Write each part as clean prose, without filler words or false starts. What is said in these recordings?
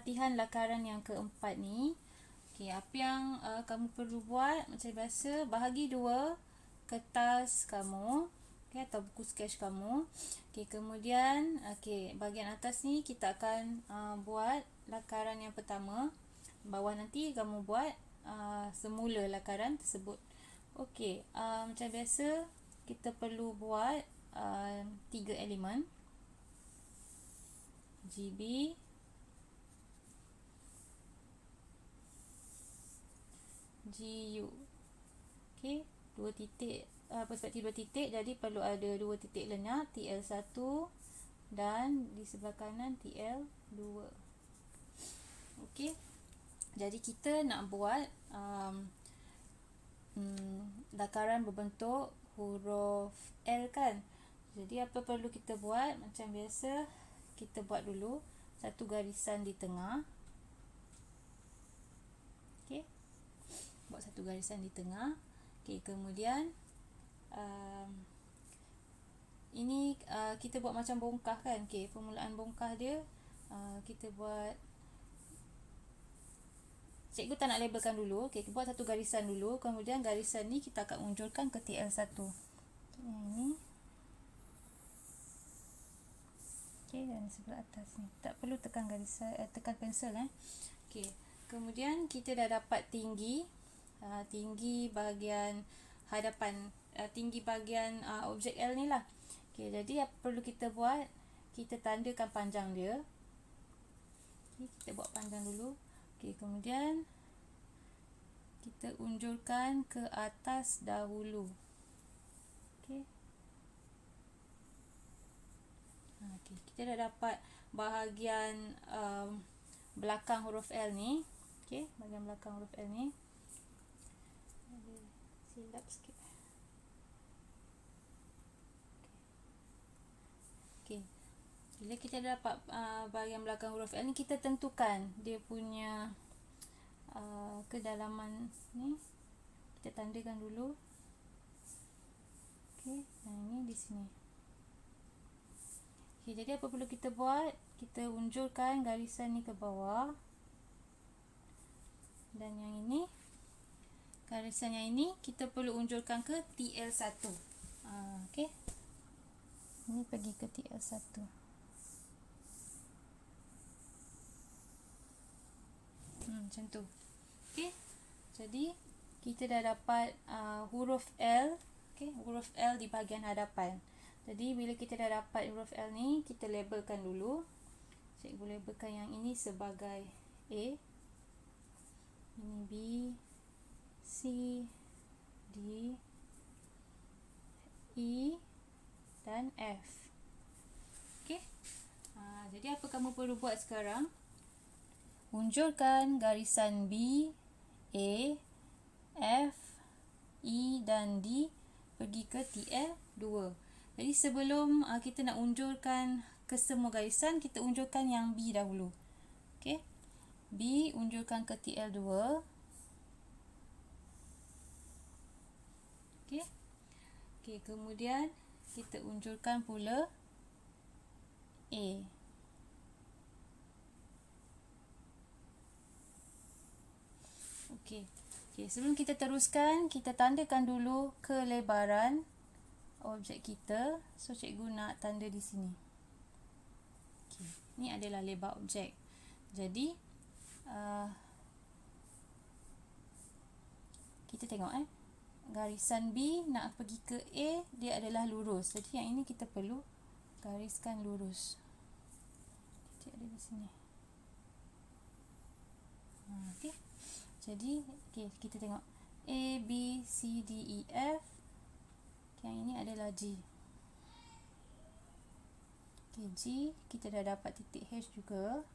latihan lakaran yang keempat ni. Okey, apa yang kamu perlu buat macam biasa, bahagi dua kertas kamu, okey, atau buku sketch kamu. Okey, kemudian bahagian atas ni kita akan buat lakaran yang pertama. Bawah nanti kamu buat semula lakaran tersebut. Okey, macam biasa kita perlu buat 3 elemen. GB, GU. Okey, dua titik, perspektif dua titik, jadi perlu ada dua titik lenyap, TL1 dan di sebelah kanan TL2. Okey, jadi kita nak buat lakaran berbentuk huruf L kan. Jadi apa perlu kita buat? Macam biasa, kita buat dulu satu garisan di tengah. Okey, buat satu garisan di tengah. Okey, kemudian ini kita buat macam bongkah kan. Okey, permulaan bongkah dia kita buat, cikgu tak nak labelkan dulu. Okey, buat satu garisan dulu, kemudian garisan ni kita akan unjurkan ke TL1. Ini. Okey, dan sebelah atas ni. Tak perlu tekan garisan, tekan pensel Okey, kemudian kita dah dapat tinggi bahagian hadapan, tinggi bahagian objek L ni lah. Okey, jadi apa perlu kita buat? Kita tandakan panjang dia. Okey, kita buat panjang dulu. Okey, kemudian kita unjurkan ke atas dahulu. Okey. Okey, kita dah dapat bahagian belakang huruf L ni. Okey, bahagian belakang huruf L ni. Silap sikit. Okey. Bila kita dah dapat bahagian belakang huruf L ni, kita tentukan dia punya kedalaman ni. Kita tandakan dulu. Okey, dan ini di sini. Okey, jadi apa perlu kita buat? Kita unjurkan garisan ni ke bawah. Dan yang ini, garisan yang ini kita perlu unjurkan ke TL1. Okey. Ini pergi ke TL1. Macam tu. Okey. Jadi kita dah dapat huruf L. Okey, huruf L di bahagian hadapan. Jadi bila kita dah dapat huruf L ni, kita labelkan dulu. Cikgu labelkan yang ini sebagai A. Ini B, C, D, E dan F. Okey. Jadi apa kamu perlu buat sekarang? Unjurkan garisan B, A, F, E dan D pergi ke TL2. Jadi sebelum kita nak unjurkan ke semua garisan, kita unjurkan yang B dahulu. Okey. B unjurkan ke TL2. Okey. Okey, kemudian kita unjurkan pula A. Okey. Okey, sebelum kita teruskan, kita tandakan dulu kelebaran objek kita. So cikgu nak tanda di sini. Okey, ni adalah lebar objek. Jadi kita tengok garisan B nak pergi ke A, dia adalah lurus. Jadi yang ini kita perlu gariskan lurus. Titik ada di sini. Okey. Jadi kita tengok A, B, C, D, E, F. Yang ini adalah G. Okey, G kita dah dapat titik H juga.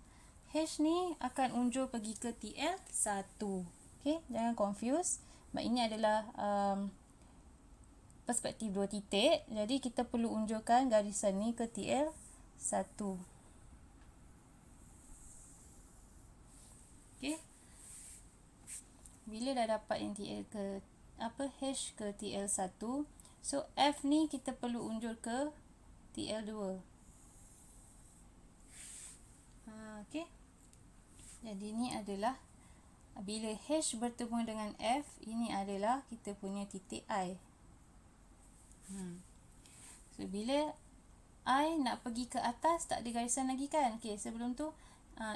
H ni akan unjur pergi ke TL1. Okey, jangan confuse. Sebab ini adalah perspektif dua titik. Jadi kita perlu unjurkan garisan ni ke TL1. Okey. Bila dah dapat yang TL ke H ke TL1, so F ni kita perlu unjur ke TL2. Okey. Jadi ini adalah bila H bertemu dengan F, ini adalah kita punya titik I. So bila I nak pergi ke atas, tak ada garisan lagi kan. Okey, sebelum tu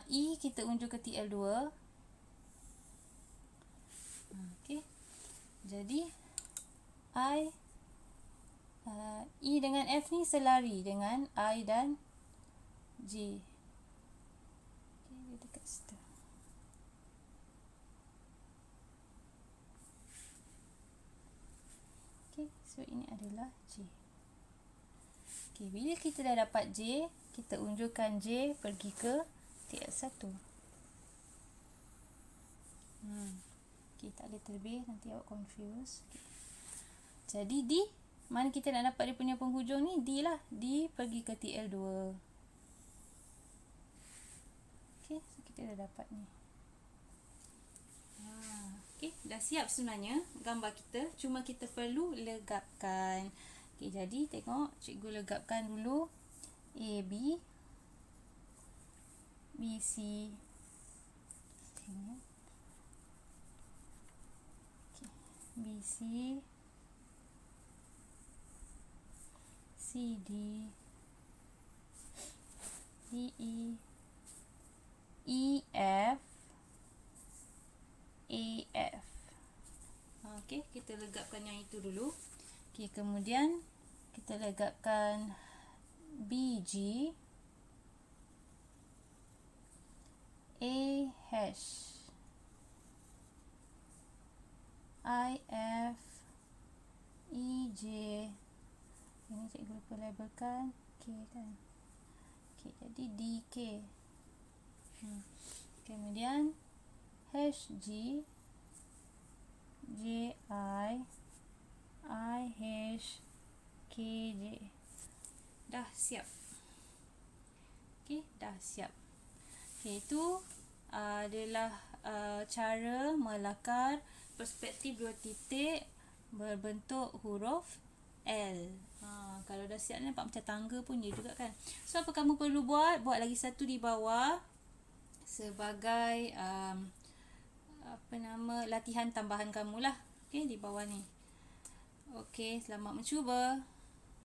E kita unjuk ke TL2. Okey. Jadi E dengan F ni selari dengan I dan J. Okey, dia dekat situ. Okey, so ini adalah J. Okey, bila kita dah dapat J, kita unjukkan J pergi ke TL1. Okey, tak boleh terlebih, nanti awak confuse. Okay. Jadi D, mana kita nak dapat dia punya penghujung ni? D lah. D pergi ke TL2. Okey, so kita dah dapat ni. Okey, dah siap sebenarnya gambar kita. Cuma kita perlu legapkan. Okey, jadi tengok cikgu legapkan dulu AB, BC. Tengok. Okey, BC, CD, DE, EF, AF. Okey, kita legapkan yang itu dulu. Okey, kemudian kita legapkan BG, AH, IF, EJ. Ini cikgu lupa labelkan K kan. Okey, jadi DK. Kemudian HG, JI, IH, KJ. Dah siap. Okey, dah siap. Okey, itu adalah cara melakar perspektif dua titik berbentuk huruf L. Kalau dah siap ni nampak macam tangga pun je juga kan. So apa kamu perlu buat? Buat lagi satu di bawah sebagai latihan tambahan kamu lah. Okey, di bawah ni. Okey, selamat mencuba.